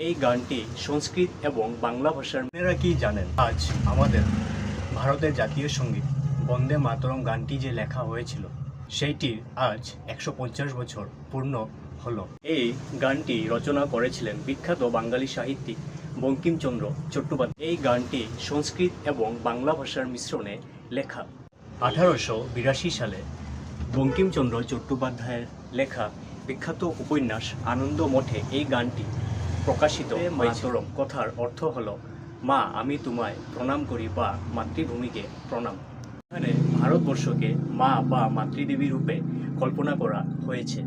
এই গানটি সংস্কৃত এবং বাংলা ভাষার। আপনারা কি জানেন আজ আমাদের ভারতের জাতীয় সঙ্গীত বন্দে মাতরম গানটি যে লেখা হয়েছিল সেইটির আজ 150 বছর পূর্ণ হলো। এই গানটি রচনা করেছিলেন বিখ্যাত বাঙালি সাহিত্যিক বঙ্কিমচন্দ্র চট্টোপাধ্যায়। এই গানটি সংস্কৃত এবং বাংলা ভাষার মিশ্রণে লেখা। 1882 সালে বঙ্কিমচন্দ্র চট্টোপাধ্যায়ের লেখা বিখ্যাত উপন্যাস আনন্দ মঠে এই গানটি প্রকাশিত হয়েছিল। কথার অর্থ হলো মা আমি তোমায় প্রণাম করি বা মাতৃভূমিকে প্রণাম। এখানে ভারতবর্ষকে মা বা মাতৃদেবী রূপে কল্পনা করা হয়েছে।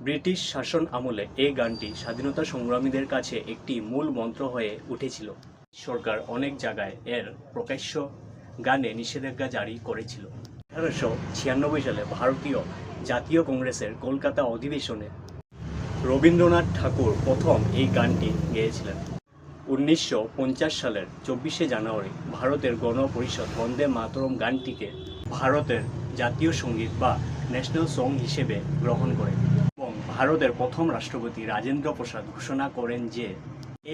ব্রিটিশ শাসন আমলে এই গানটি স্বাধীনতা সংগ্রামীদের কাছে একটি মূল মন্ত্র হয়ে উঠেছিল। সরকার অনেক জায়গায় এর প্রকাশ্য গানে নিষেধাজ্ঞা জারি করেছিল। 1896 সালে ভারতীয় জাতীয় কংগ্রেসের কলকাতা অধিবেশনে রবীন্দ্রনাথ ঠাকুর প্রথম এই গানটি গেয়েছিলেন। 1950 সালের 24শে জানুয়ারি ভারতের গণপরিষদ বন্দে মাতরম গানটিকে ভারতের জাতীয় সঙ্গীত বা ন্যাশনাল সং হিসেবে গ্রহণ করে এবং ভারতের প্রথম রাষ্ট্রপতি রাজেন্দ্র প্রসাদ ঘোষণা করেন যে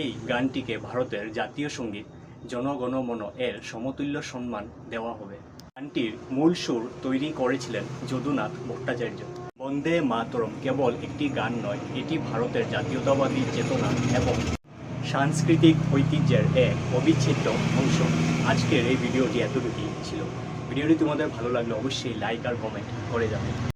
এই গানটিকে ভারতের জাতীয় সঙ্গীত জনগণ মন এর সমতুল্য সম্মান দেওয়া হবে। গানটির মূল সুর তৈরি করেছিলেন যদুনাথ ভট্টাচার্য। বন্দে মাতরম কেবল একটি গান নয়, এটি ভারতের জাতীয়তাবাদী চেতনা এবং সাংস্কৃতিক ঐতিহ্যের এক অবিচ্ছেদ্য অংশ। আজকের এই ভিডিওটি এতটুকুই ছিল। ভিডিওটি তোমাদের ভালো লাগলে অবশ্যই লাইক আর কমেন্ট করে যাবে।